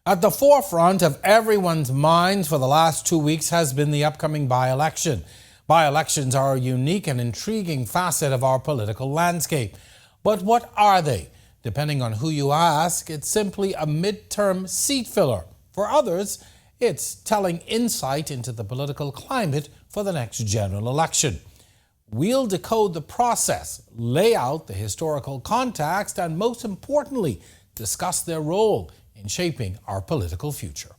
At the forefront of everyone's minds for the last 2 weeks has been the upcoming by-election. By-elections are a unique and intriguing facet of our political landscape. But what are they? Depending on who you ask, it's simply a midterm seat filler. For others, it's telling insight into the political climate for the next general election. We'll decode the process, lay out the historical context, and most importantly, discuss their role in shaping our political future.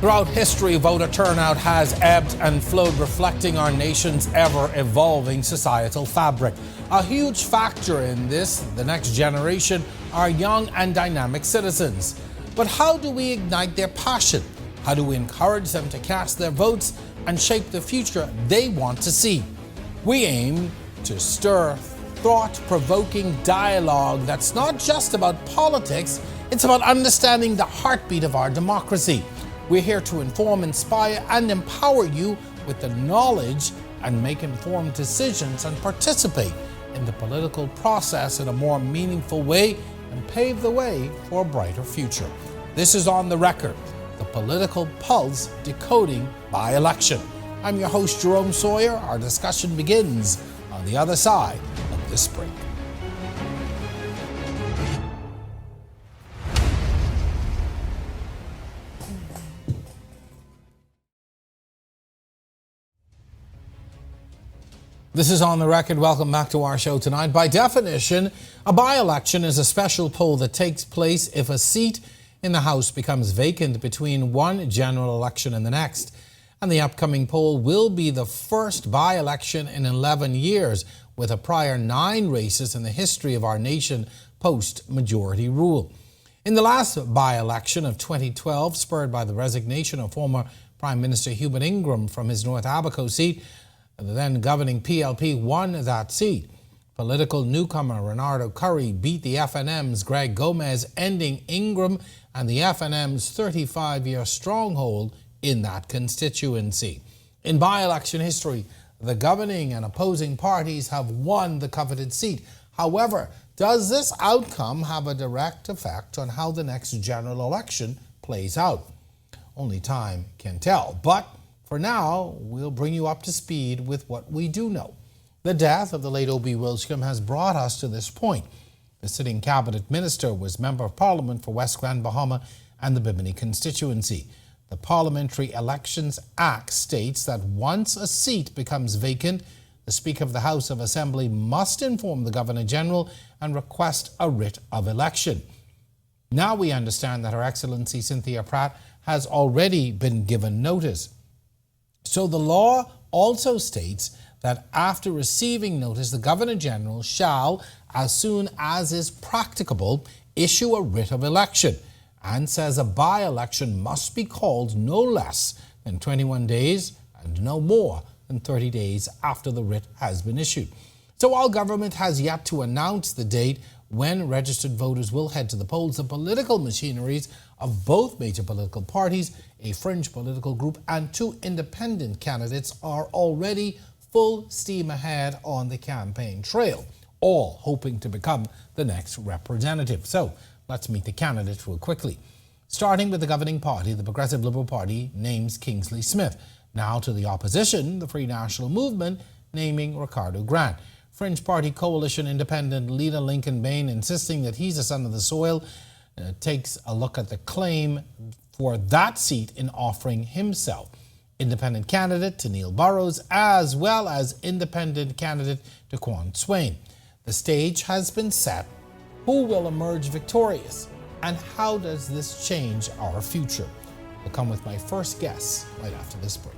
Throughout history, voter turnout has ebbed and flowed, reflecting our nation's ever-evolving societal fabric. A huge factor in this, the next generation, are young and dynamic citizens. But how do we ignite their passion? How do we encourage them to cast their votes and shape the future they want to see? We aim to stir thought-provoking dialogue that's not just about politics, it's about understanding the heartbeat of our democracy. We're here to inform, inspire, and empower you with the knowledge and make informed decisions and participate in the political process in a more meaningful way and pave the way for a brighter future. This is On the Record, the political pulse decoding by-election. I'm your host, Jerome Sawyer. Our discussion begins on the other side of this break. This is On the Record. Welcome back to our show tonight. By definition, a by-election is a special poll that takes place if a seat in the House becomes vacant between one general election and the next. And the upcoming poll will be the first by-election in 11 years, with a prior 9 races in the history of our nation post-majority rule. In the last by-election of 2012, spurred by the resignation of former Prime Minister Hubert Ingram from his North Abaco seat, the then governing PLP won that seat. Political newcomer Renardo Curry beat the FNM's Greg Gomez, ending Ingram and the FNM's 35-year stronghold in that constituency. In by-election history, the governing and opposing parties have won the coveted seat. However, does this outcome have a direct effect on how the next general election plays out? Only time can tell. But for now, we'll bring you up to speed with what we do know. The death of the late O.B. Wilsham has brought us to this point. The sitting cabinet minister was Member of Parliament for West Grand Bahama and the Bimini constituency. The Parliamentary Elections Act states that once a seat becomes vacant, the Speaker of the House of Assembly must inform the Governor-General and request a writ of election. Now we understand that Her Excellency Cynthia Pratt has already been given notice. So the law also states that after receiving notice, the Governor-General shall, as soon as is practicable, issue a writ of election, and says a by-election must be called no less than 21 days and no more than 30 days after the writ has been issued. So while government has yet to announce the date when registered voters will head to the polls, the political machineries of both major political parties, a fringe political group, and 2 independent candidates are already full steam ahead on the campaign trail, all hoping to become the next representative. So let's meet the candidates real quickly. Starting with the governing party, the Progressive Liberal Party names Kingsley Smith. Now to the opposition, the Free National Movement naming Ricardo Grant. Fringe Party Coalition independent leader Lincoln Bain, insisting that he's a son of the soil, takes a look at the claim for that seat in offering himself. Independent candidate Tennille Burrows, as well as independent candidate DeQuan Swain. The stage has been set. Who will emerge victorious? And how does this change our future? We'll come with my first guest right after this break.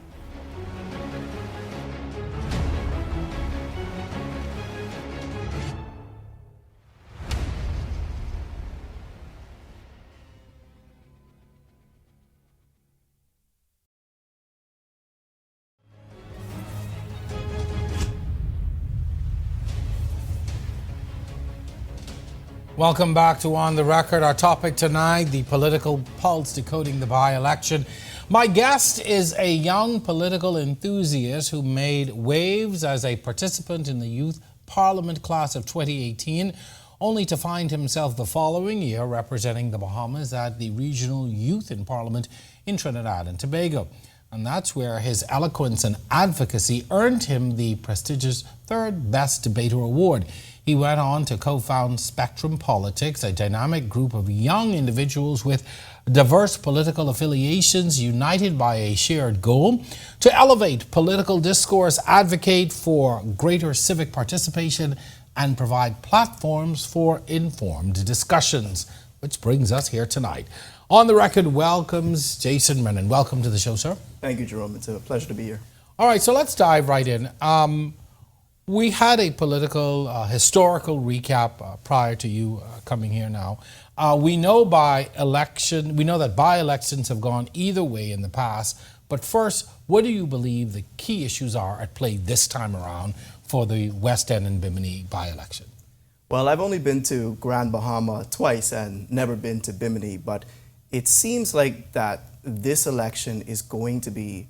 Welcome back to On the Record. Our topic tonight, the political pulse decoding the by-election. My guest is a young political enthusiast who made waves as a participant in the Youth Parliament class of 2018, only to find himself the following year representing the Bahamas at the Regional Youth in Parliament in Trinidad and Tobago. And that's where his eloquence and advocacy earned him the prestigious third Best Debater Award. He went on to co-found Spectrum Politics, a dynamic group of young individuals with diverse political affiliations united by a shared goal to elevate political discourse, advocate for greater civic participation, and provide platforms for informed discussions, which brings us here tonight. On the Record welcomes Jason Menon. Welcome to the show, sir. Thank you, Jerome. It's a pleasure to be here. All right, so let's dive right in. We had a political, historical recap prior to you coming here now. We know that by-elections have gone either way in the past. But first, what do you believe the key issues are at play this time around for the West End and Bimini by-election? Well, I've only been to Grand Bahama twice and never been to Bimini, but it seems like that this election is going to be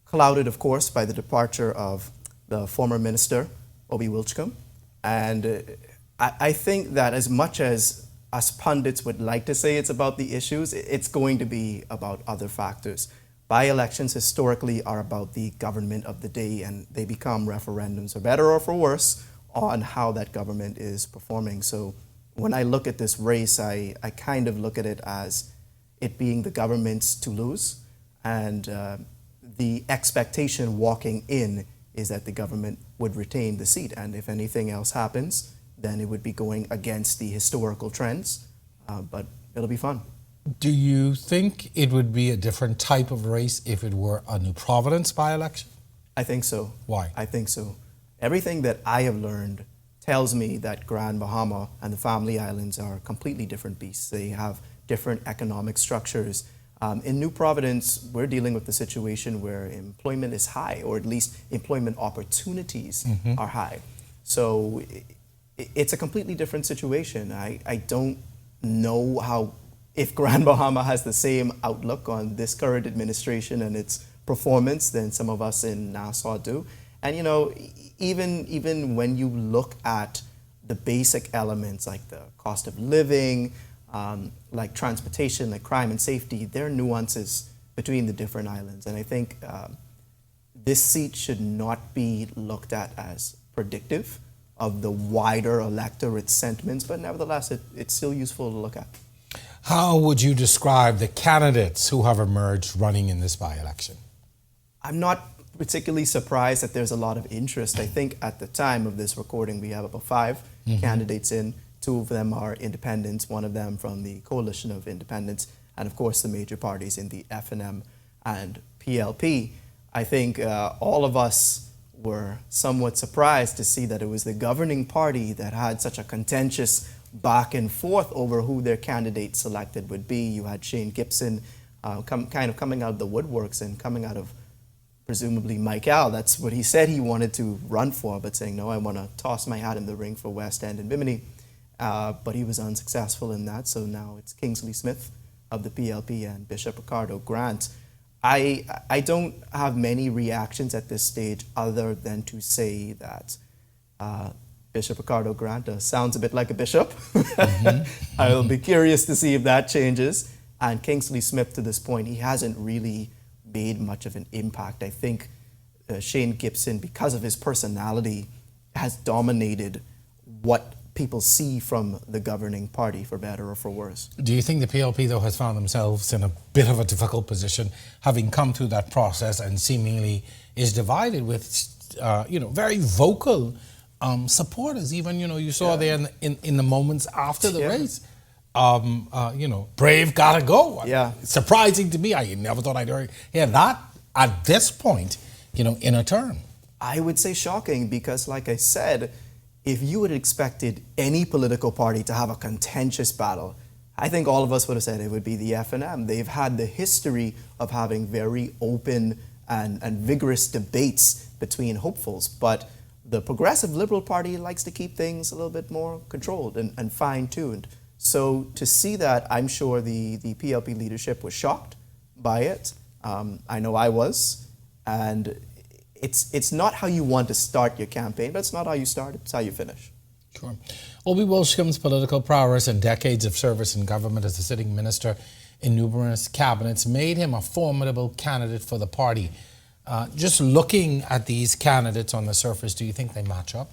clouded, of course, by the departure of the former minister, Obi Wilchcombe. And I think that as much as us pundits would like to say it's about the issues, it's going to be about other factors. By-elections historically are about the government of the day, and they become referendums, for better or for worse, on how that government is performing. So when I look at this race, I kind of look at it as it being the government's to lose, and the expectation walking in is that the government would retain the seat, and if anything else happens, then it would be going against the historical trends, but it'll be fun. Do you think it would be a different type of race if it were a New Providence by-election? I think so. Why? I think so. Everything that I have learned tells me that Grand Bahama and the Family Islands are completely different beasts. They have different economic structures. In New Providence, we're dealing with the situation where employment is high, or at least employment opportunities are high. So it's a completely different situation. I don't know if Grand Bahama has the same outlook on this current administration and its performance than some of us in Nassau do. And you know, even when you look at the basic elements like the cost of living, like transportation, like crime and safety, there are nuances between the different islands. And I think this seat should not be looked at as predictive of the wider electorate's sentiments, but nevertheless, it's still useful to look at. How would you describe the candidates who have emerged running in this by-election? I'm not particularly surprised that there's a lot of interest. I think at the time of this recording, we have about 5 candidates in. 2 of them are independents, 1 of them from the Coalition of Independents, and of course the major parties in the FNM and PLP. I think all of us were somewhat surprised to see that it was the governing party that had such a contentious back and forth over who their candidate selected would be. You had Shane Gibson kind of coming out of the woodworks and coming out of presumably Michael. That's what he said he wanted to run for, but saying, no, I want to toss my hat in the ring for West End and Bimini. But he was unsuccessful in that, so now it's Kingsley Smith of the PLP and Bishop Ricardo Grant. I don't have many reactions at this stage other than to say that Bishop Ricardo Grant sounds a bit like a bishop. I'll be curious to see if that changes. And Kingsley Smith, to this point, he hasn't really made much of an impact. I think Shane Gibson, because of his personality, has dominated what people see from the governing party, for better or for worse. Do you think the PLP, though, has found themselves in a bit of a difficult position, having come through that process and seemingly is divided with, very vocal supporters? Even, you saw there in the moments after the race, Brave gotta go. Yeah. Surprising to me. I never thought I'd hear that at this point, in a term. I would say shocking because, like I said, if you had expected any political party to have a contentious battle, I think all of us would have said it would be the FNM. They've had the history of having very open and vigorous debates between hopefuls. But the Progressive Liberal Party likes to keep things a little bit more controlled and fine-tuned. So to see that, I'm sure the PLP leadership was shocked by it. I know I was. And it's not how you want to start your campaign, but it's not how you start, it's how you finish. Sure. Obi Wilscomb's political prowess and decades of service in government as a sitting minister in numerous cabinets made him a formidable candidate for the party. Just looking at these candidates on the surface, do you think they match up?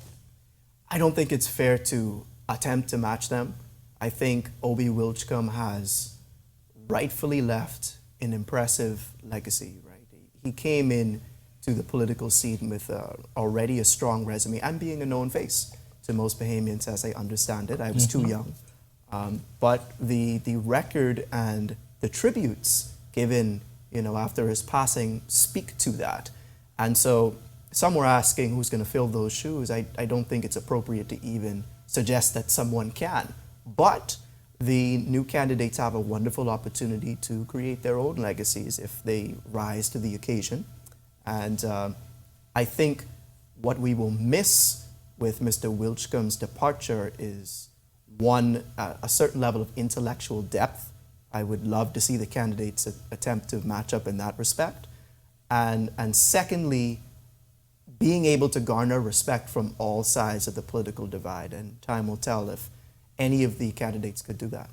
I don't think it's fair to attempt to match them. I think Obi Wilscomb has rightfully left an impressive legacy, right? He came in to the political scene with already a strong resume and being a known face to most Bahamians, as I understand it. I was too young. But the record and the tributes given, after his passing speak to that. And so some were asking who's going to fill those shoes. I don't think it's appropriate to even suggest that someone can. But the new candidates have a wonderful opportunity to create their own legacies if they rise to the occasion. And I think what we will miss with Mr. Wilscomb's departure is, one, a certain level of intellectual depth. I would love to see the candidates attempt to match up in that respect. And secondly, being able to garner respect from all sides of the political divide. And time will tell if any of the candidates could do that.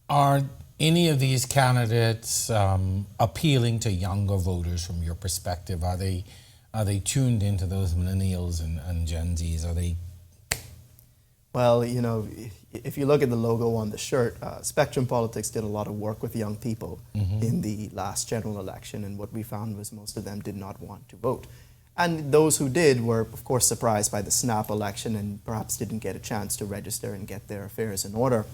Are any of these candidates appealing to younger voters from your perspective? Are they tuned into those millennials and Gen Zs? Are they? Well, if you look at the logo on the shirt, Spectrum Politics did a lot of work with young people in the last general election, and what we found was most of them did not want to vote. And those who did were, of course, surprised by the snap election and perhaps didn't get a chance to register and get their affairs in order.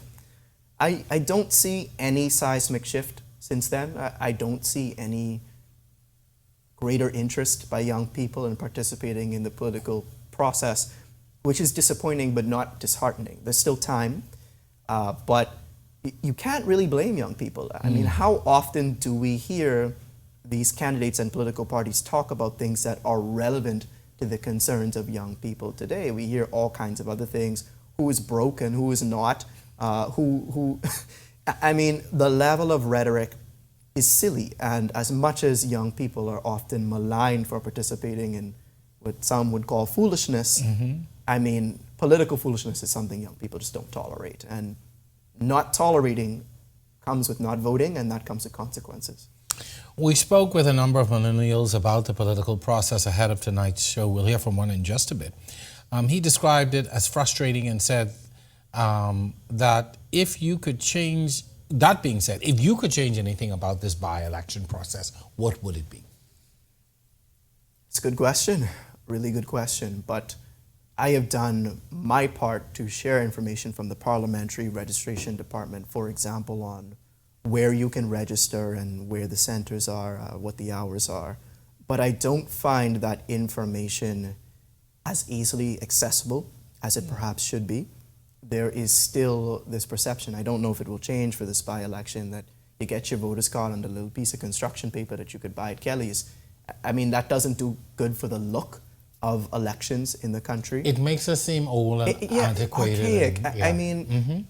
I don't see any seismic shift since then. I don't see any greater interest by young people in participating in the political process, which is disappointing but not disheartening. There's still time, but you can't really blame young people. I mean, how often do we hear these candidates and political parties talk about things that are relevant to the concerns of young people today? We hear all kinds of other things. Who is broken, who is not, I mean, the level of rhetoric is silly. And as much as young people are often maligned for participating in what some would call foolishness, I mean, political foolishness is something young people just don't tolerate. And not tolerating comes with not voting, and that comes with consequences. We spoke with a number of millennials about the political process ahead of tonight's show. We'll hear from one in just a bit. He described it as frustrating and said that if you could change, that being said, if you could change anything about this by-election process, what would it be? It's a good question, really good question. But I have done my part to share information from the Parliamentary Registration Department, for example, on where you can register and where the centers are, what the hours are. But I don't find that information as easily accessible as it perhaps should be. There is still this perception, I don't know if it will change for this by-election, that you get your voter's card on the little piece of construction paper that you could buy at Kelly's. I mean, that doesn't do good for the look of elections in the country. It makes us seem old and antiquated. Archaic. And, I mean,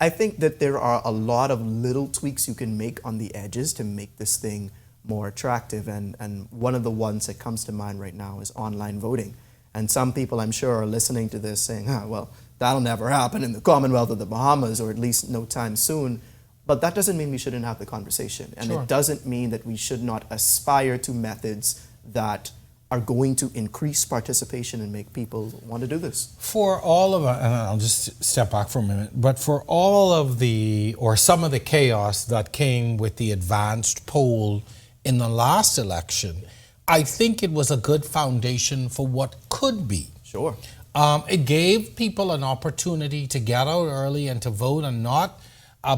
I think that there are a lot of little tweaks you can make on the edges to make this thing more attractive. And one of the ones that comes to mind right now is online voting. And some people, I'm sure, are listening to this saying, well, that'll never happen in the Commonwealth of the Bahamas, or at least no time soon. But that doesn't mean we shouldn't have the conversation. And It doesn't mean that we should not aspire to methods that are going to increase participation and make people want to do this. For all of and I'll just step back for a minute, but for all of the, or some of the chaos that came with the advanced poll in the last election, I think it was a good foundation for what could be. Sure. It gave people an opportunity to get out early and to vote and not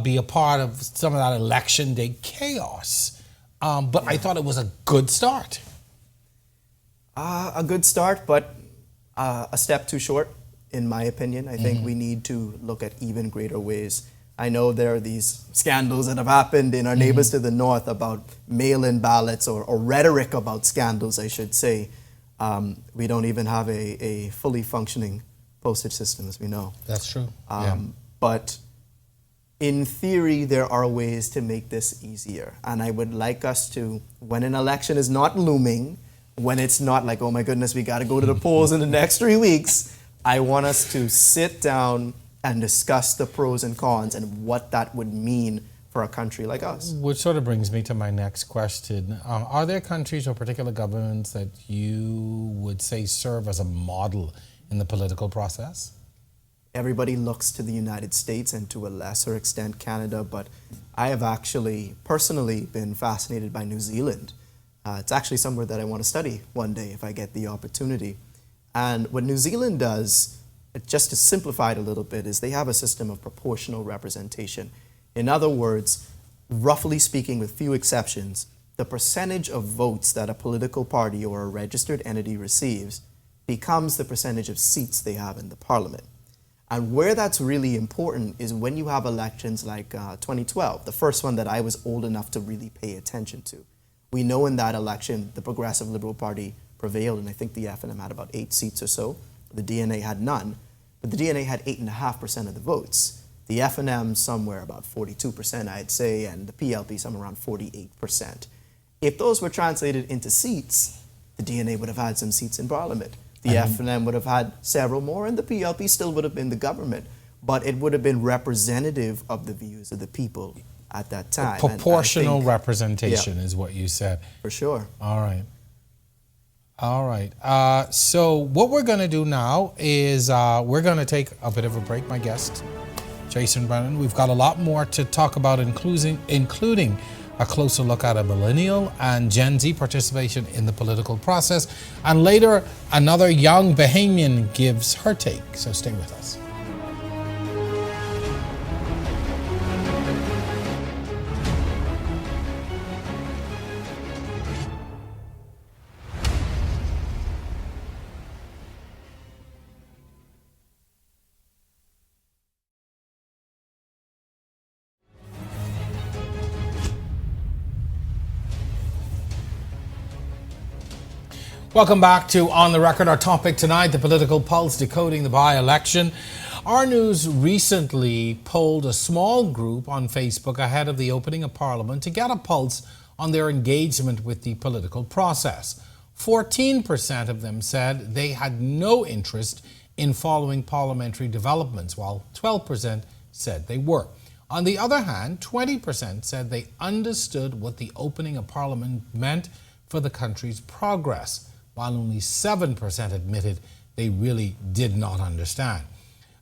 be a part of some of that election day chaos. But I thought it was a good start. A good start, but a step too short, in my opinion. I think we need to look at even greater ways. I know there are these scandals that have happened in our neighbors to the north about mail-in ballots, or rhetoric about scandals, I should say. We don't even have a fully functioning postage system, as we know. That's true. But in theory, there are ways to make this easier. And I would like us to, when an election is not looming, when it's not like, oh my goodness, we got to go to the polls in the next 3 weeks, I want us to sit down and discuss the pros and cons and what that would mean for a country like us. Which sort of brings me to my next question. Are there countries or particular governments that you would say serve as a model in the political process? Everybody looks to the United States and to a lesser extent Canada, but I have actually personally been fascinated by New Zealand. It's actually somewhere that I want to study one day if I get the opportunity. And what New Zealand does, just to simplify it a little bit, is they have a system of proportional representation. In other words, roughly speaking, with few exceptions, the percentage of votes that a political party or a registered entity receives becomes the percentage of seats they have in the parliament. And where that's really important is when you have elections like 2012, the first one that I was old enough to really pay attention to. We know in that election, the Progressive Liberal Party prevailed, and I think the FNM had about 8 seats or so. The DNA had none, but the DNA had 8.5% of the votes. The FNM somewhere about 42%, I'd say, and the PLP somewhere around 48%. If those were translated into seats, the DNA would have had some seats in Parliament. The FNM would have had several more, and the PLP still would have been the government. But it would have been representative of the views of the people at that time. Proportional representation is what you said. For sure. All right. All right. So what we're going to do now is we're going to take a bit of a break, my guest, Jason Brennan. We've got a lot more to talk about, including a closer look at a millennial and Gen Z participation in the political process. And later, another young Bahamian gives her take. So stay with us. Welcome back to On the Record. Our topic tonight, the political pulse, decoding the by-election. Our News recently polled a small group on Facebook ahead of the opening of Parliament to get a pulse on their engagement with the political process. 14% of them said they had no interest in following parliamentary developments, while 12% said they were. On the other hand, 20% said they understood what the opening of Parliament meant for the country's progress, while only 7% admitted they really did not understand.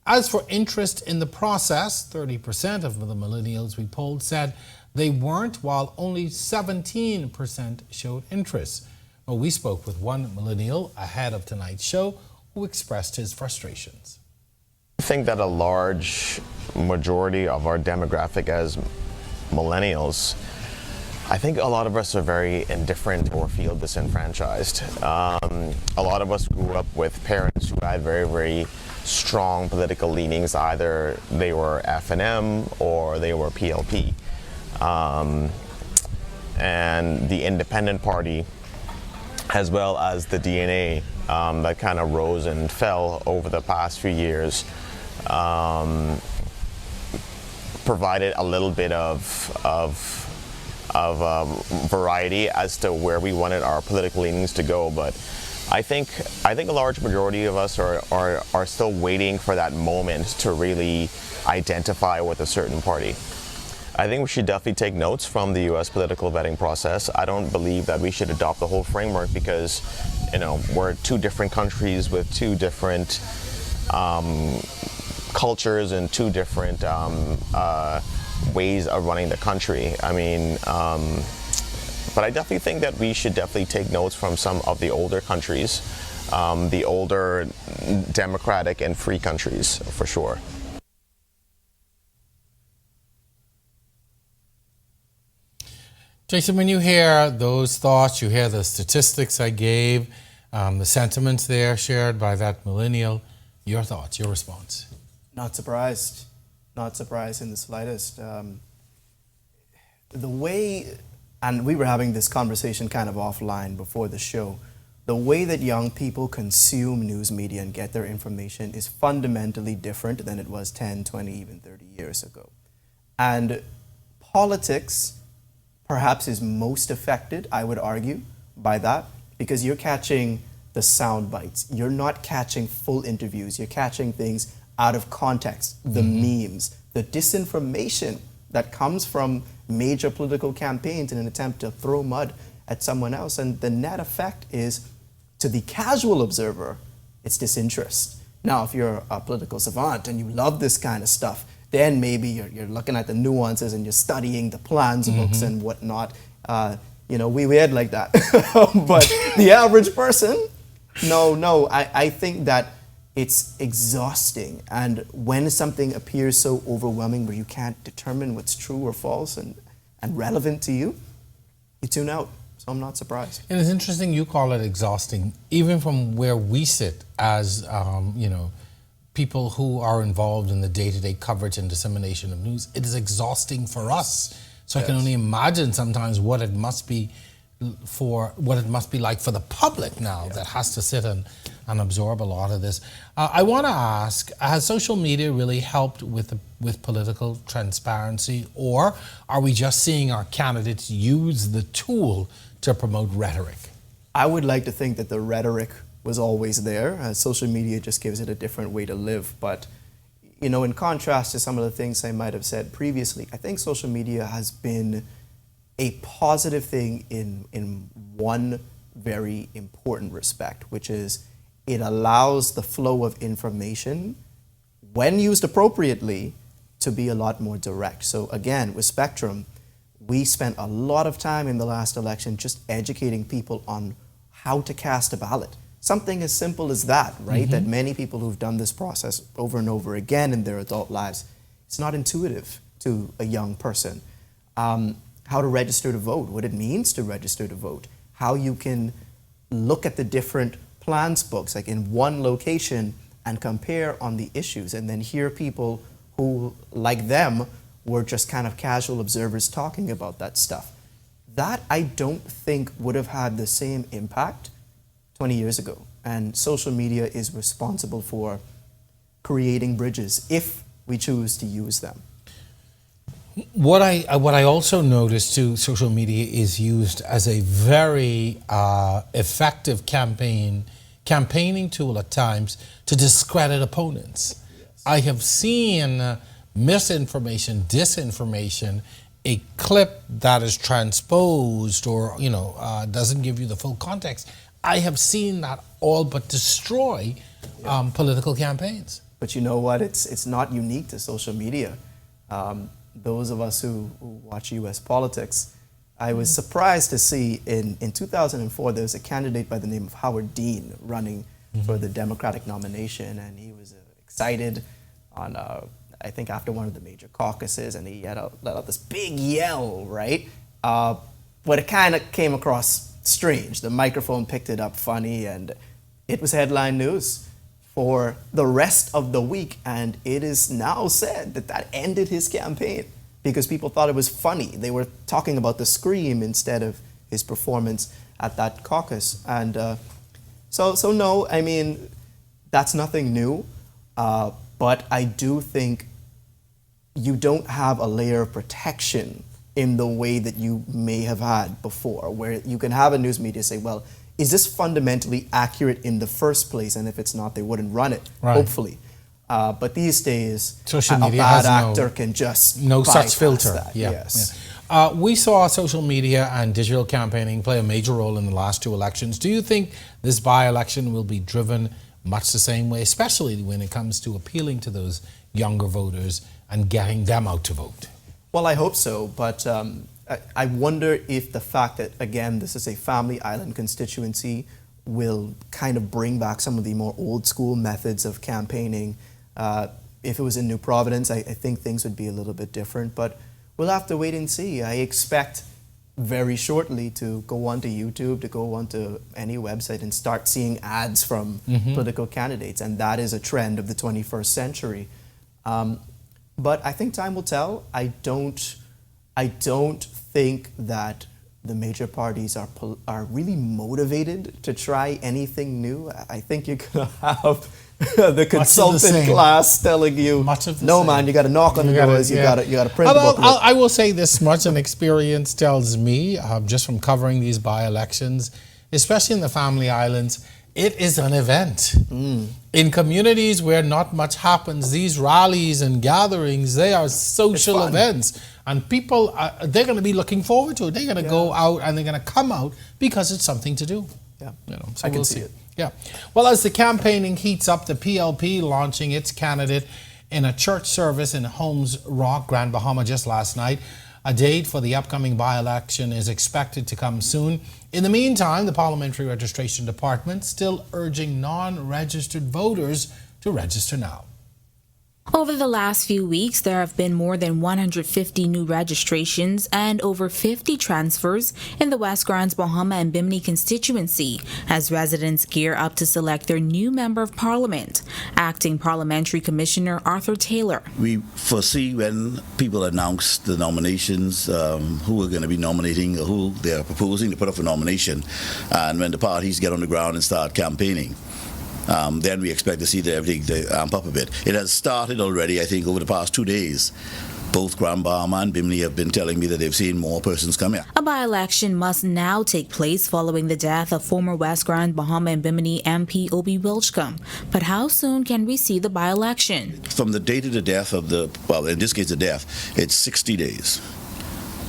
As for interest in the process, 30% of the millennials we polled said they weren't, while only 17% showed interest. Well, we spoke with one millennial ahead of tonight's show who expressed his frustrations. I think that a large majority of our demographic as millennials, I think a lot of us are very indifferent or feel disenfranchised. A lot of us grew up with parents who had very, very strong political leanings. Either they were FNM or they were PLP. And the independent party, as well as the DNA that kind of rose and fell over the past few years, provided a little bit of variety as to where we wanted our political leanings to go. But I think a large majority of us are still waiting for that moment to really identify with a certain party. I think we should definitely take notes from the U.S. political vetting process. I don't believe that we should adopt the whole framework because, you know, we're two different countries with two different cultures and two different ways of running the country. I mean, but I definitely think that we should definitely take notes from some of the older countries, the older democratic and free countries, for sure. Jason, when you hear those thoughts, you hear the statistics I gave, the sentiments there shared by that millennial, your thoughts, your response? Not surprised. Not surprised in the slightest. The way, and we were having this conversation kind of offline before the show, the way that young people consume news media and get their information is fundamentally different than it was 10, 20, even 30 years ago. And politics perhaps is most affected, I would argue, by that, because you're catching the sound bites. You're not catching full interviews. You're catching things out of context, the memes, the disinformation that comes from major political campaigns in an attempt to throw mud at someone else. And the net effect is, to the casual observer, it's disinterest. Now, if you're a political savant and you love this kind of stuff, then maybe you're looking at the nuances and you're studying the plans books and whatnot. We had like that. But the average person, no. I think that it's exhausting. And when something appears so overwhelming where you can't determine what's true or false and relevant to you, you tune out. So I'm not surprised. And it's interesting you call it exhausting, even from where we sit as, people who are involved in the day-to-day coverage and dissemination of news. It is exhausting for us. So I can only imagine sometimes what it must be like for the public now that has to sit and absorb a lot of this. I want to ask, has social media really helped with political transparency, or are we just seeing our candidates use the tool to promote rhetoric? I would like to think that the rhetoric was always there. Social media just gives it a different way to live. But, in contrast to some of the things I might have said previously, I think social media has been a positive thing in one very important respect, which is it allows the flow of information, when used appropriately, to be a lot more direct. So again, with Spectrum, we spent a lot of time in the last election just educating people on how to cast a ballot. Something as simple as that, right? That many people who've done this process over and over again in their adult lives, it's not intuitive to a young person. How to register to vote, what it means to register to vote, how you can look at the different plans books, like in one location, and compare on the issues, and then hear people who, like them, were just kind of casual observers talking about that stuff. That, I don't think, would have had the same impact 20 years ago. And social media is responsible for creating bridges if we choose to use them. What I also noticed too, social media is used as a very effective campaigning tool at times to discredit opponents. Yes. I have seen misinformation, disinformation, a clip that is transposed or doesn't give you the full context. I have seen that all but destroy political campaigns. But you know what? It's not unique to social media. Those of us who watch U.S. politics, I was surprised to see in 2004 there was a candidate by the name of Howard Dean running for the Democratic nomination, and he was excited on I think after one of the major caucuses, and he let out this big yell, right? But it kind of came across strange. The microphone picked it up funny, and it was headline news for the rest of the week, and it is now said that ended his campaign because people thought it was funny. They were talking about the scream instead of his performance at that caucus. And so no, I mean, that's nothing new, but I do think you don't have a layer of protection in the way that you may have had before, where you can have a news media say, well, is this fundamentally accurate in the first place? And if it's not, they wouldn't run it, hopefully. But these days, social media a bad has actor can just no such filter. That. Yeah. Yes. Yeah. We saw social media and digital campaigning play a major role in the last two elections. Do you think this by-election will be driven much the same way, especially when it comes to appealing to those younger voters and getting them out to vote? Well, I hope so, but I wonder if the fact that, again, this is a family island constituency will kind of bring back some of the more old school methods of campaigning. If it was in New Providence, I think things would be a little bit different, but we'll have to wait and see. I expect very shortly to go onto YouTube, to go onto any website and start seeing ads from political candidates, and that is a trend of the 21st century. But I think time will tell. I don't think that the major parties are really motivated to try anything new, I think you're going to have the consultant class telling you, no, man, you got to knock on the doors, you got to print the booklet. I will say this much, an experience tells me, just from covering these by-elections, especially in the Family Islands, it is an event. In communities where not much happens, these rallies and gatherings, they are social events. And people, they're going to be looking forward to it. They're going to go out and they're going to come out because it's something to do. Yeah, So I can see it. Yeah. Well, as the campaigning heats up, the PLP launching its candidate in a church service in Holmes Rock, Grand Bahama, just last night. A date for the upcoming by-election is expected to come soon. In the meantime, the Parliamentary Registration Department still urging non-registered voters to register now. Over the last few weeks, there have been more than 150 new registrations and over 50 transfers in the West Grand Bahama and Bimini constituency as residents gear up to select their new Member of Parliament. Acting Parliamentary Commissioner Arthur Taylor. We foresee when people announce the nominations, who are going to be nominating or who they are proposing to put up for nomination, and when the parties get on the ground and start campaigning. Then we expect to see everything amp up a bit. It has started already, I think, over the past 2 days. Both Grand Bahama and Bimini have been telling me that they've seen more persons come here. A by-election must now take place following the death of former West Grand Bahama and Bimini MP Obi Wilchcombe. But how soon can we see the by-election? From the date of the death of in this case the death, it's 60 days.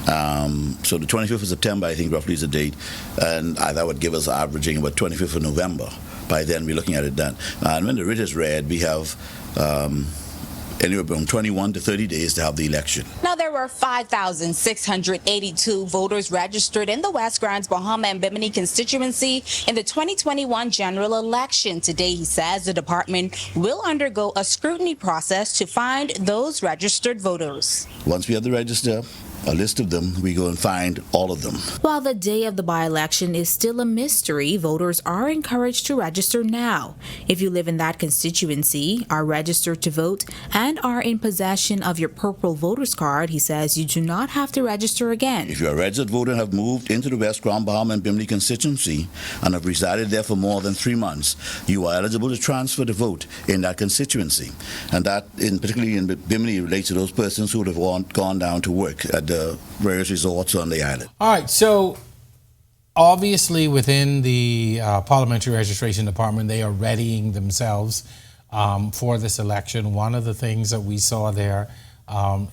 So the 25th of September, I think, roughly is the date, and that would give us averaging about 25th of November. By then, we're looking at it done. And when the writ is read, we have anywhere from 21 to 30 days to have the election. Now, there were 5,682 voters registered in the West Grand Bahama and Bimini constituency in the 2021 general election. Today, he says the department will undergo a scrutiny process to find those registered voters. Once we have the register, a list of them, we go and find all of them. While the day of the by-election is still a mystery, voters are encouraged to register now. If you live in that constituency, are registered to vote, and are in possession of your purple voter's card, he says you do not have to register again. If you are a registered voter and have moved into the West Grand Bahama and Bimini constituency and have resided there for more than 3 months, you are eligible to transfer the vote in that constituency. And that, particularly in Bimini, relates to those persons who would have gone down to work at the various resorts on the island. All right, so obviously within the Parliamentary Registration Department, they are readying themselves for this election. One of the things that we saw there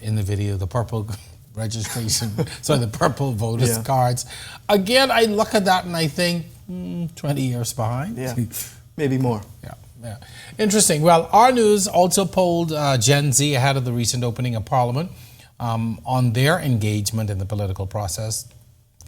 in the video, the purple registration, the purple voters cards. Again, I look at that and I think 20 years behind. Yeah, maybe more. Yeah. Interesting. Well, our news also polled Gen Z ahead of the recent opening of Parliament on their engagement in the political process.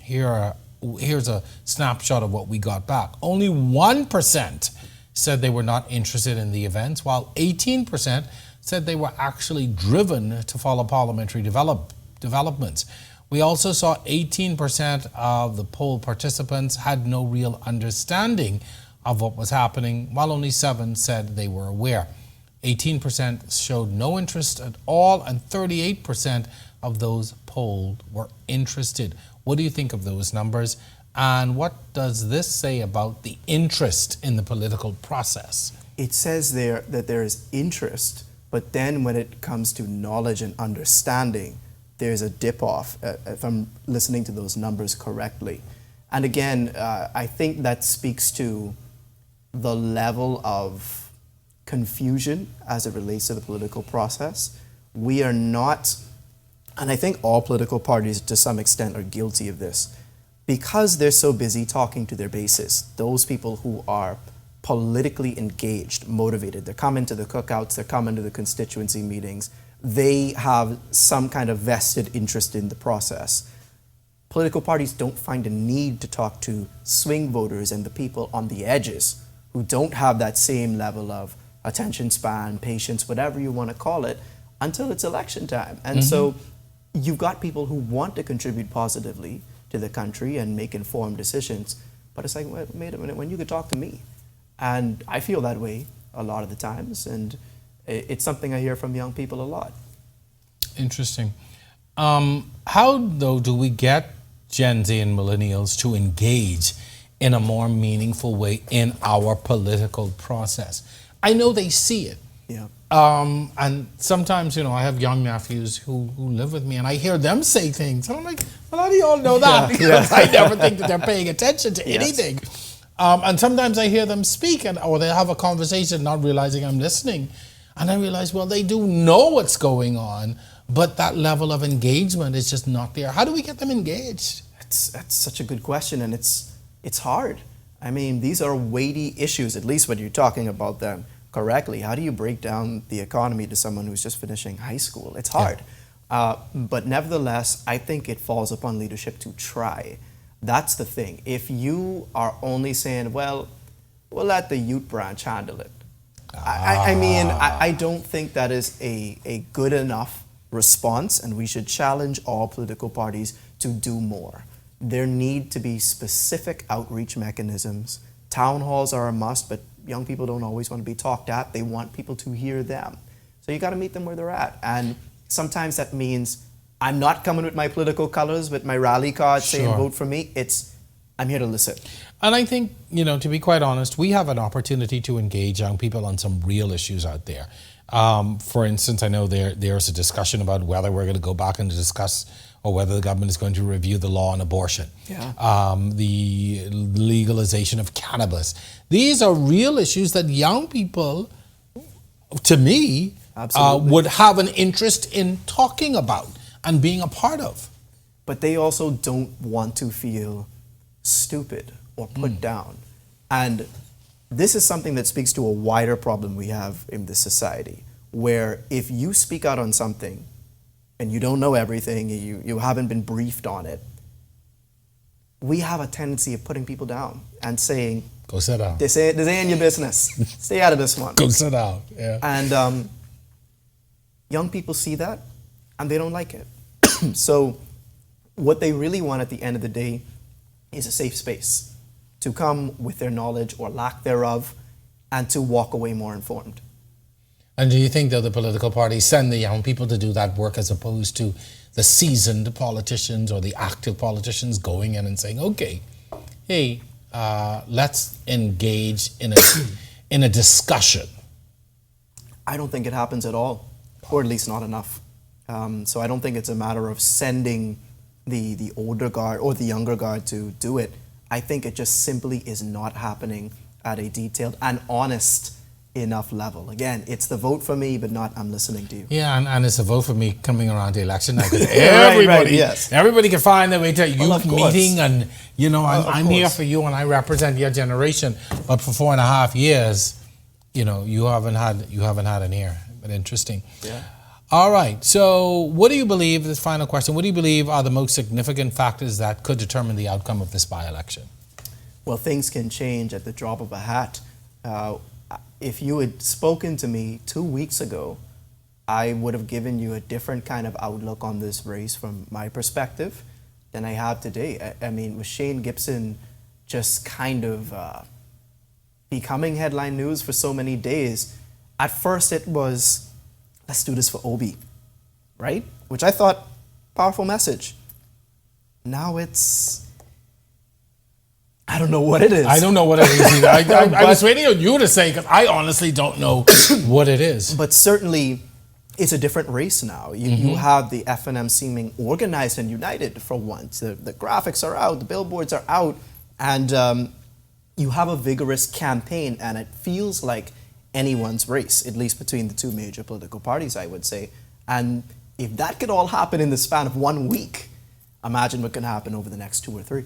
Here's a snapshot of what we got back. Only 1% said they were not interested in the events, while 18% said they were actually driven to follow parliamentary developments. We also saw 18% of the poll participants had no real understanding of what was happening, while only 7% said they were aware. 18% showed no interest at all, and 38% of those polled were interested. What do you think of those numbers? And what does this say about the interest in the political process? It says there that there is interest, but then when it comes to knowledge and understanding, there's a dip-off, if I'm listening to those numbers correctly. And again, I think that speaks to the level of confusion as it relates to the political process. We are not, and I think all political parties to some extent are guilty of this, because they're so busy talking to their bases, those people who are politically engaged, motivated, they're coming to the cookouts, they're coming to the constituency meetings, they have some kind of vested interest in the process. Political parties don't find a need to talk to swing voters and the people on the edges who don't have that same level of attention span, patience, whatever you want to call it, until it's election time. And so you've got people who want to contribute positively to the country and make informed decisions, but it's like, wait a minute, when you could talk to me. And I feel that way a lot of the times, and it's something I hear from young people a lot. Interesting. How, though, do we get Gen Z and millennials to engage in a more meaningful way in our political process? I know they see it. Yeah. And sometimes, I have young nephews who live with me, and I hear them say things, and I'm like, well, how do you all know that? Because I never think that they're paying attention to anything. And sometimes I hear them speak, or they have a conversation, not realizing I'm listening. And I realize, well, they do know what's going on, but that level of engagement is just not there. How do we get them engaged? That's such a good question, and it's hard. I mean, these are weighty issues, at least when you're talking about them correctly. How do you break down the economy to someone who's just finishing high school? It's hard. But nevertheless, I think it falls upon leadership to try. That's the thing. If you are only saying, well, we'll let the youth branch handle it. I don't think that is a good enough response, and we should challenge all political parties to do more. There need to be specific outreach mechanisms. Town halls are a must, but young people don't always want to be talked at. They want people to hear them. So you got to meet them where they're at. And sometimes that means I'm not coming with my political colors, with my rally card saying vote for me. I'm here to listen. And I think, to be quite honest, we have an opportunity to engage young people on some real issues out there. For instance, I know there's a discussion about whether we're going to go back and discuss or whether the government is going to review the law on abortion, the legalization of cannabis. These are real issues that young people, to me, would have an interest in talking about and being a part of. But they also don't want to feel stupid or put down. And this is something that speaks to a wider problem we have in this society, where if you speak out on something and you don't know everything, you haven't been briefed on it, we have a tendency of putting people down and saying, go sit down. This ain't your business. Stay out of this one. Go sit down. Yeah. And young people see that and they don't like it. So what they really want at the end of the day is a safe space to come with their knowledge or lack thereof and to walk away more informed. And do you think that the political parties send the young people to do that work as opposed to the seasoned politicians or the active politicians going in and saying, okay, hey, let's engage in a discussion? I don't think it happens at all, or at least not enough. So I don't think it's a matter of sending the older guard or the younger guard to do it. I think it just simply is not happening at a detailed and honest enough level. Again, it's the vote for me, but not I'm listening to you. Yeah, and it's a vote for me coming around the election now, because everybody can find their way to a youth meeting, and I'm here for you and I represent your generation. But for 4.5 years, you haven't had an ear. But interesting. Yeah. All right. So, what do you believe? This final question. What do you believe are the most significant factors that could determine the outcome of this by-election? Well, things can change at the drop of a hat. If you had spoken to me 2 weeks ago, I would have given you a different kind of outlook on this race from my perspective than I have today. I mean, with Shane Gibson just kind of becoming headline news for so many days, at first it was, let's do this for Obi, right? Which I thought, powerful message. Now it's, I don't know what it is. I don't know what it is either. I was waiting on you to say, because I honestly don't know what it is. But certainly, it's a different race now. You have the FNM seeming organized and united for once. The graphics are out, the billboards are out, and you have a vigorous campaign, and it feels like anyone's race, at least between the two major political parties, I would say. And if that could all happen in the span of 1 week, imagine what can happen over the next 2 or 3.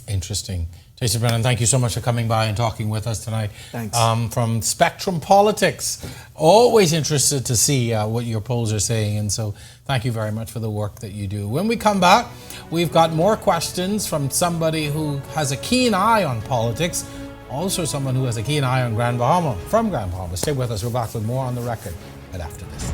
Interesting. Jason Brennan, thank you so much for coming by and talking with us tonight. Thanks. From Spectrum Politics. Always interested to see what your polls are saying, and so thank you very much for the work that you do. When we come back, we've got more questions from somebody who has a keen eye on politics, also someone who has a keen eye on Grand Bahama, from Grand Bahama. Stay with us. We're back with more on the record right after this.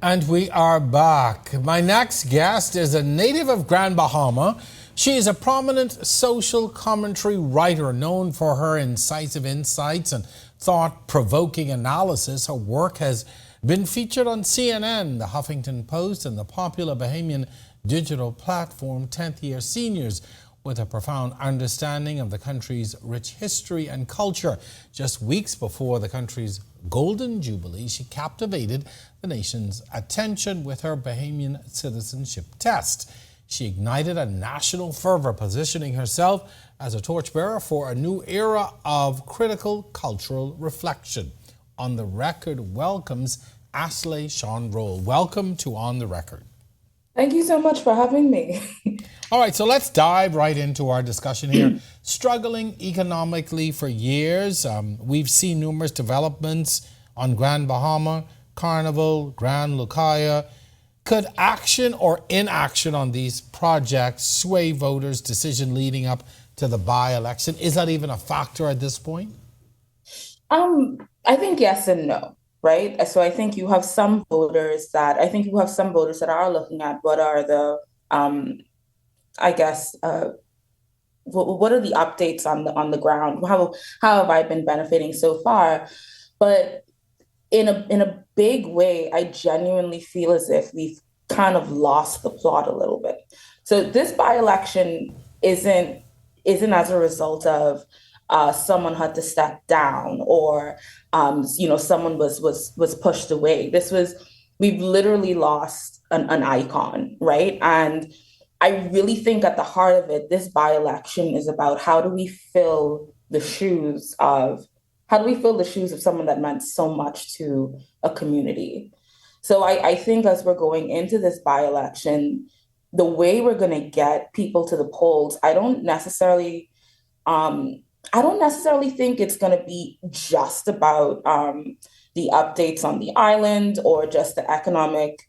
And we are back. My next guest is a native of Grand Bahama. She is a prominent social commentary writer known for her incisive insights and thought-provoking analysis. Her work has been featured on CNN, the Huffington Post, and the popular Bahamian digital platform 10th Year Seniors. With a profound understanding of the country's rich history and culture. Just weeks before the country's Golden Jubilee, she captivated the nation's attention with her Bahamian citizenship test. She ignited a national fervor, positioning herself as a torchbearer for a new era of critical cultural reflection. On the Record welcomes Ashley Sean Roll. Welcome to On the Record. Thank you so much for having me. All right, so let's dive right into our discussion here. Struggling economically for years, we've seen numerous developments on Grand Bahama, Carnival, Grand Lucaya. Could action or inaction on these projects sway voters' decision leading up to the by-election? Is that even a factor at this point? I think yes and no, right? So I think you have some voters that are looking at what are the what are the updates on the ground? How have I been benefiting so far? But in a big way, I genuinely feel as if we've kind of lost the plot a little bit. So this by-election isn't as a result of someone had to step down or someone was pushed away. We've literally lost an icon, right? And I really think at the heart of it, this by-election is about how do we fill the shoes of someone that meant so much to a community. So I think as we're going into this by-election, the way we're going to get people to the polls, I don't necessarily think it's going to be just about the updates on the island or just the economic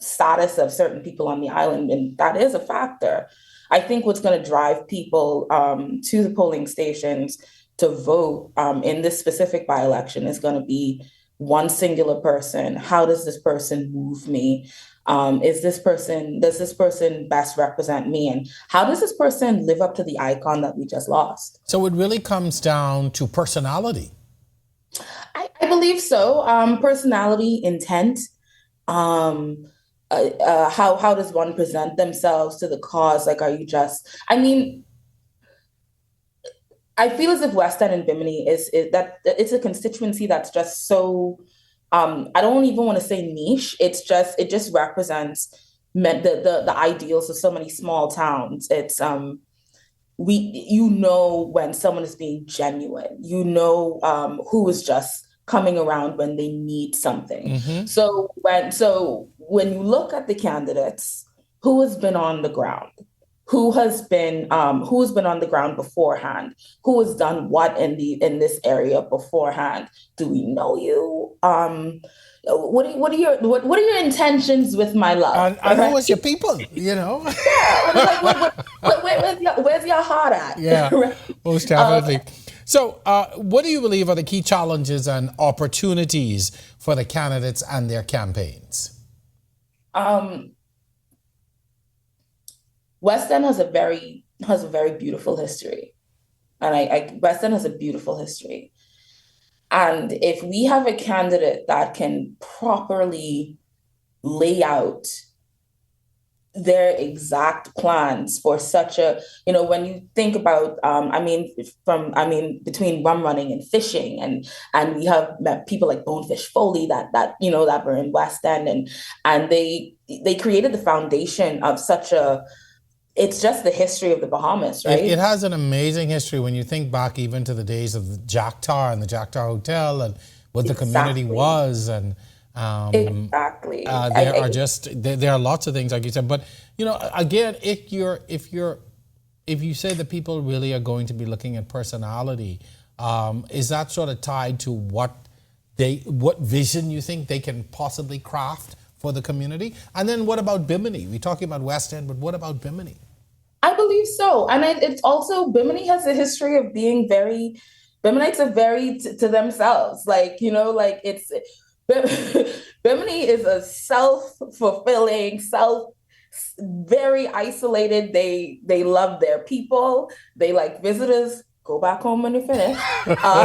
status of certain people on the island, and that is a factor. I think what's going to drive people to the polling stations to vote in this specific by-election is going to be one singular person. How does this person move me? Does this person best represent me? And how does this person live up to the icon that we just lost? So it really comes down to personality. I believe so. Personality, intent. How does one present themselves to the cause? Like, I feel as if West End and Bimini is that it's a constituency that's just so, I don't even want to say niche. It just represents the ideals of so many small towns. It's when someone is being genuine, who is just coming around when they need something. Mm-hmm. So when you look at the candidates, who has been on the ground? Who's been on the ground beforehand? Who has done what in this area beforehand? Do we know you? What are your intentions with my love? I know it's your people, Yeah. Where's your heart at? Yeah, most definitely. So, what do you believe are the key challenges and opportunities for the candidates and their campaigns? West End has a very beautiful history, and West End has a beautiful history. And if we have a candidate that can properly lay out their exact plans for such a, when you think about, between rum running and fishing, and we have met people like Bonefish Foley that were in West End, and they created the foundation of such a. It's just the history of the Bahamas, right? It has an amazing history when you think back even to the days of the Jack Tar and the Jack Tar Hotel and what the community was. And exactly. There are lots of things like you said. But, again, if you say that people really are going to be looking at personality, is that sort of tied to what vision you think they can possibly craft for the community? And then what about Bimini? We're talking about West End, but what about Bimini? I believe so. And it's also, Bimini has a history of being Biminites are very to themselves. Bimini is a self-fulfilling, very isolated. They love their people. They like visitors. Go back home when you finish. No.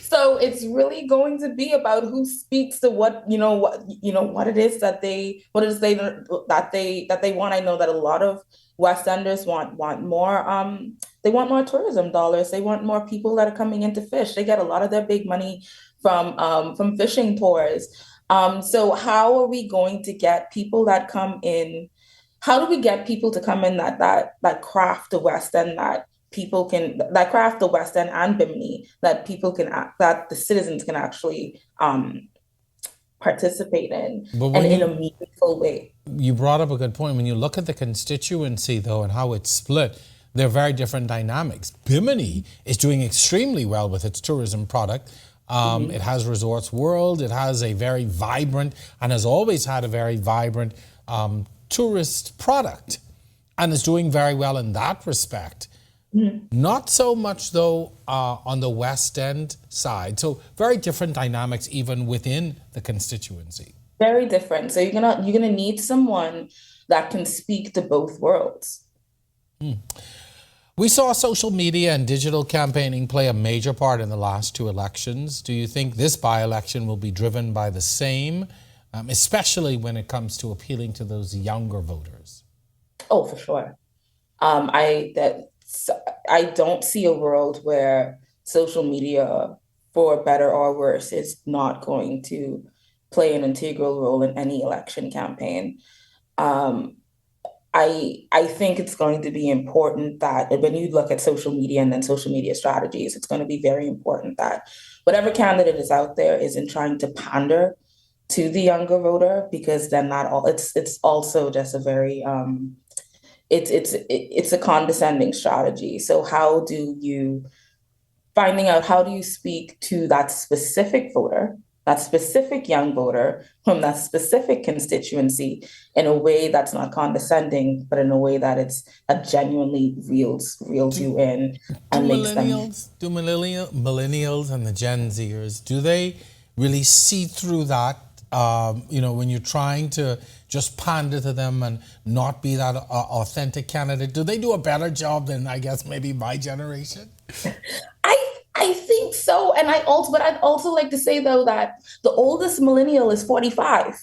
So it's really going to be about who speaks to what it is that they want. I know that a lot of West Enders want more. They want more tourism dollars. They want more people that are coming in to fish. They get a lot of their big money from fishing tours. So how are we going to get people that come in? How do we get people to come in that craft the West End, that craft the West End and Bimini, that that the citizens can actually participate in, But and when in a meaningful way? you brought up a good point. When you look at the constituency, though, and how it's split, they're very different dynamics. Bimini is doing extremely well with its tourism product. It has Resorts World. It has a very vibrant, and has always had a very vibrant tourist product, and is doing very well in that respect. Not so much, though, on the West End side. So very different dynamics even within the constituency. Very different. So you're gonna need someone that can speak to both worlds. We saw social media and digital campaigning play a major part in the last two elections. Do you think this by-election will be driven by the same, especially when it comes to appealing to those younger voters? Oh, for sure. I don't see a world where social media, for better or worse, is not going to play an integral role in any election campaign. Um, I think it's going to be important that when you look at social media and then social media strategies, it's going to be very important that whatever candidate is out there isn't trying to pander to the younger voter, because then not all it's also just a very it's a condescending strategy. So how do you speak to that specific voter, that specific young voter from that specific constituency in a way that's not condescending, but in a way that genuinely reels you in and makes them. Millennials and the Gen Zers, do they really see through that? When you're trying to just pander to them and not be that authentic candidate, do they do a better job than, I guess, maybe my generation? I think so, and I'd also like to say though that the oldest millennial is 45.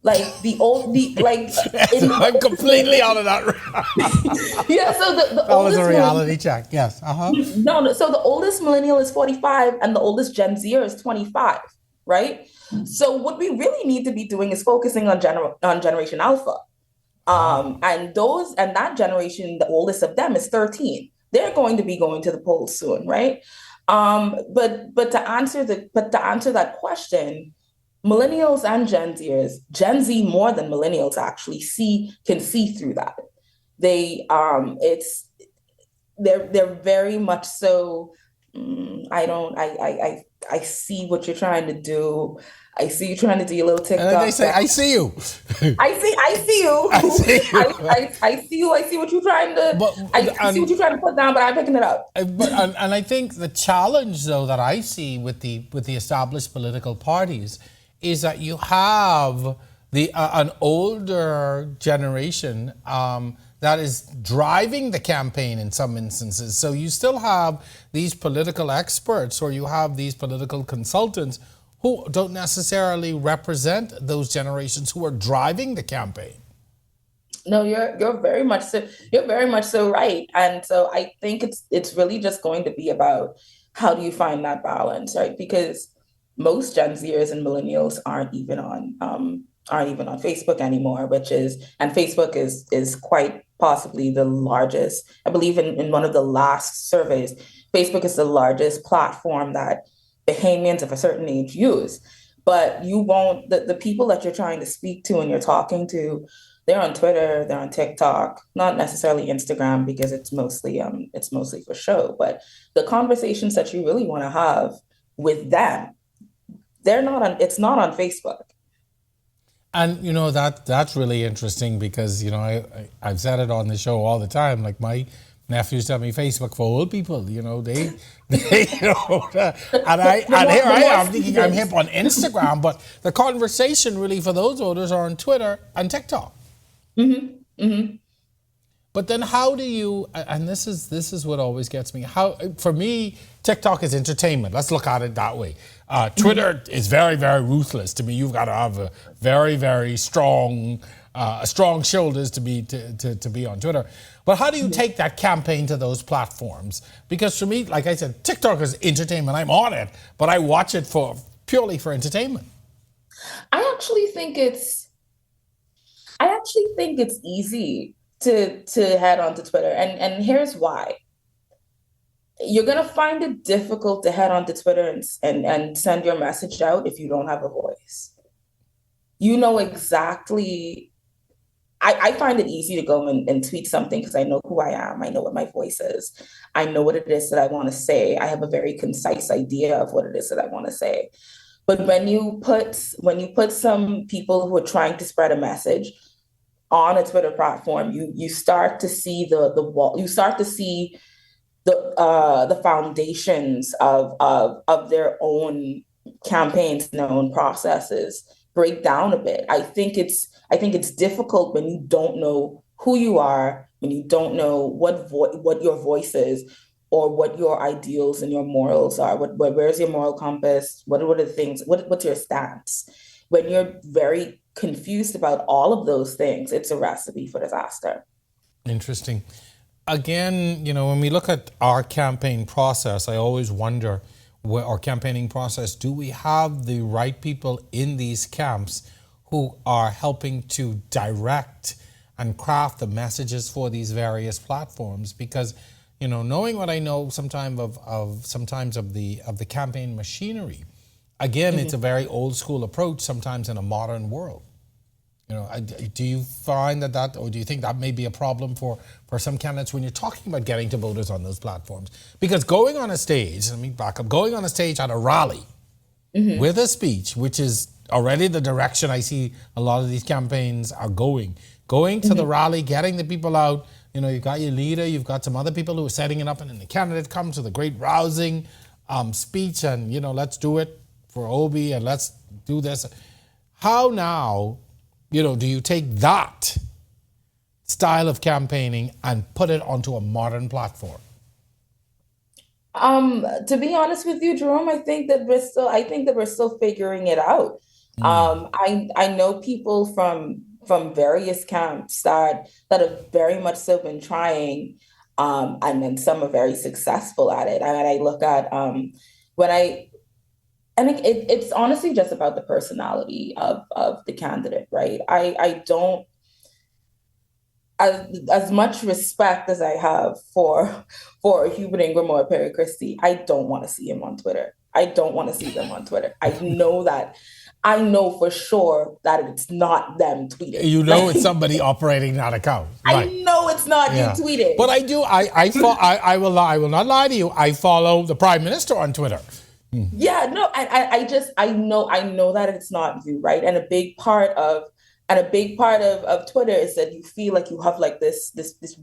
Like I'm completely out of that. Yeah, so the That was oldest a reality check. Yes. No, so the oldest millennial is 45 and the oldest Gen Zer is 25, right? So what we really need to be doing is focusing on Generation Alpha. And that generation, the oldest of them is 13. They're going to be going to the polls soon, right? But to answer that question, millennials and Gen Z more than millennials actually can see through that. They're very much so. I see what you're trying to do. I see you trying to do your little TikTok. And then they say, "I see you." I see you. I see you. I see you. I see what you're trying to. I see what you're trying to put down, but I'm picking it up. And I think the challenge, though, that I see with the established political parties is that you have an older generation that is driving the campaign in some instances. So you still have these political experts, or you have these political consultants who don't necessarily represent those generations who are driving the campaign. No, you're very much so. You're very much so right. And so I think it's really just going to be about how do you find that balance, right? Because most Gen Zers and millennials aren't even on Facebook anymore, and Facebook is quite possibly the largest. I believe in one of the last surveys, Facebook is the largest platform that Bahamians of a certain age use. But you won't, the people that you're trying to speak to and you're talking to, they're on Twitter, they're on TikTok, not necessarily Instagram because it's mostly for show. But the conversations that you really want to have with them, it's not on Facebook. And that's really interesting because I've said it on the show all the time. Like my Nephews tell me Facebook for old people, they and here I am thinking I'm hip on Instagram, but the conversation really for those voters are on Twitter and TikTok. But then how do you, and this is what always gets me, for me, TikTok is entertainment. Let's look at it that way. Twitter is very, very ruthless. To me, you've got to have a very, very strong shoulders to be on Twitter. But how do you take that campaign to those platforms? Because for me, like I said, TikTok is entertainment. I'm on it, but I watch it purely for entertainment. I actually think it's easy to head onto Twitter, and here's why. You're gonna find it difficult to head onto Twitter and send your message out if you don't have a voice. You know exactly. I find it easy to go and tweet something because I know who I am. I know what my voice is. I know what it is that I want to say. I have a very concise idea of what it is that I want to say. But when you put some people who are trying to spread a message on a Twitter platform, you start to see the wall. You start to see the foundations of their own campaigns and their own processes break down a bit. I think it's difficult when you don't know who you are, when you don't know what your voice is, or what your ideals and your morals are. Where's your moral compass? What are the things? What's your stance? When you're very confused about all of those things, it's a recipe for disaster. Interesting. Again, when we look at our campaign process, I always wonder, our campaigning process, do we have the right people in these camps who are helping to direct and craft the messages for these various platforms? Because, knowing what I know sometimes of the campaign machinery, again, it's a very old school approach sometimes in a modern world. Do you find that, or do you think that may be a problem for some candidates when you're talking about getting to voters on those platforms? Because going on a stage, going on a stage at a rally with a speech, which is already the direction I see a lot of these campaigns are going to the rally, getting the people out, you've got your leader, you've got some other people who are setting it up, and then the candidate comes with a great rousing speech and, let's do it for Obi and let's do this. How now, do you take that style of campaigning and put it onto a modern platform? To be honest with you, Jerome, I think that we're still figuring it out. I know people from various camps that have very much so been trying, and then some are very successful at it. And I look at it's honestly just about the personality of the candidate, right? I don't, as much respect as I have for Hubert Ingram or Perry Christie, I don't want to see him on Twitter. I don't want to see them on Twitter. I know for sure that it's not them tweeting. It's somebody operating that account. Right. I know it's not you tweeting. But I do. I will not lie to you. I follow the Prime Minister on Twitter. Yeah, no, I know that it's not you, right? And a big part of Twitter is that you feel like you have like this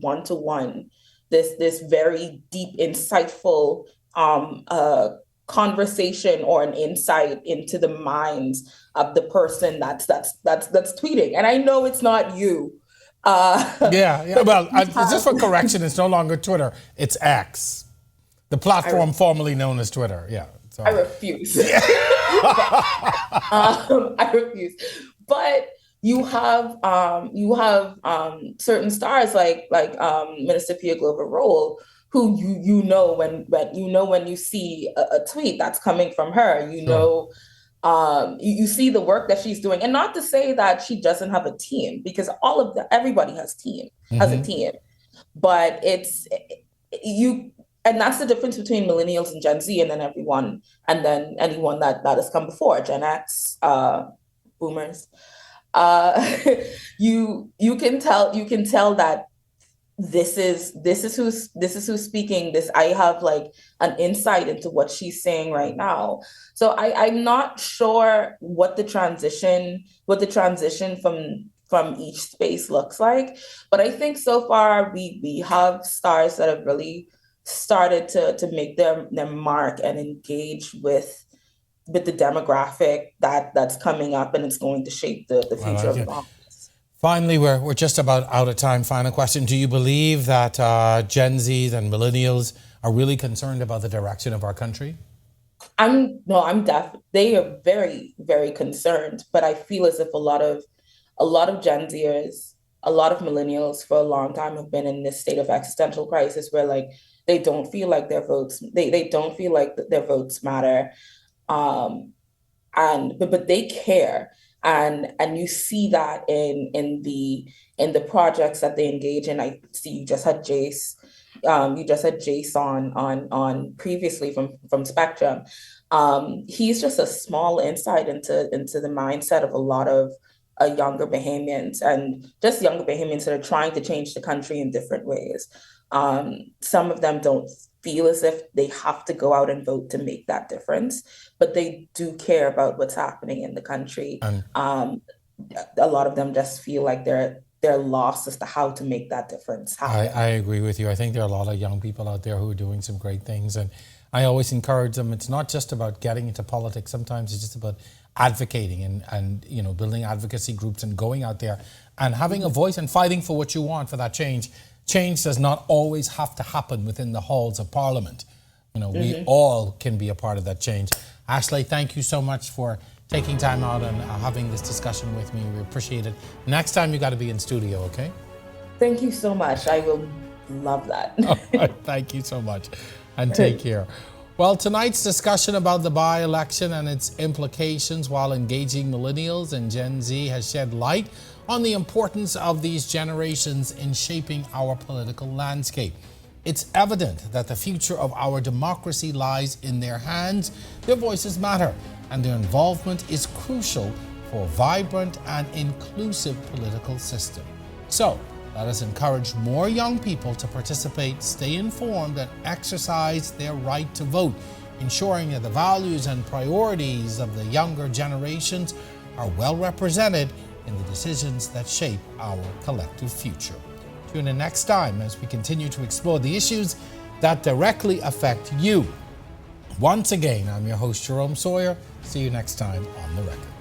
one-to-one, this very deep, insightful conversation or an insight into the minds of the person that's tweeting. And I know it's not you. Yeah. Well, just for correction, it's no longer Twitter, it's X, the platform formerly known as Twitter. Yeah. I refuse. I refuse. But you have certain stars like Minister Pia Glover Roll, who when you see a tweet that's coming from her, you see the work that she's doing. And not to say that she doesn't have a team, because everybody has a team. But and that's the difference between millennials and Gen Z, and then anyone that has come before, Gen X, boomers. You can tell that this is who's speaking. I have like an insight into what she's saying right now. So I'm not sure what the transition from each space looks like. But I think so far we have stars that have really started to make their mark and engage with the demographic that's coming up, and it's going to shape the future of Bahamas. Finally, we're just about out of time. Final question. Do you believe that Gen Zs and millennials are really concerned about the direction of our country? They are very, very concerned, but I feel as if a lot of Gen Zers, a lot of millennials for a long time have been in this state of existential crisis where like they don't feel like their votes, they don't feel like their votes matter. But they care, and you see that in the projects that they engage in. I see you just had Jace, on previously from Spectrum. He's just a small insight into the mindset of a lot of younger Bahamians, and just younger Bahamians that are trying to change the country in different ways. Some of them don't feel as if they have to go out and vote to make that difference, but they do care about what's happening in the country. A lot of them just feel like they're lost as to how to make that difference happen. I agree with you. I think there are a lot of young people out there who are doing some great things, and I always encourage them. It's not just about getting into politics. Sometimes it's just about advocating and building advocacy groups and going out there and having a voice and fighting for what you want, for that change. Change does not always have to happen within the halls of Parliament. We all can be a part of that change. Ashley, thank you so much for taking time out and having this discussion with me. We appreciate it. Next time you got to be in studio, okay? Thank you so much. I will love that. Thank you so much, and take care. Well, tonight's discussion about the by-election and its implications while engaging millennials and Gen Z has shed light on the importance of these generations in shaping our political landscape. It's evident that the future of our democracy lies in their hands. Their voices matter, and their involvement is crucial for a vibrant and inclusive political system. So, let us encourage more young people to participate, stay informed, and exercise their right to vote, ensuring that the values and priorities of the younger generations are well represented in the decisions that shape our collective future. Tune in next time as we continue to explore the issues that directly affect you. Once again, I'm your host, Jerome Sawyer. See you next time on The Record.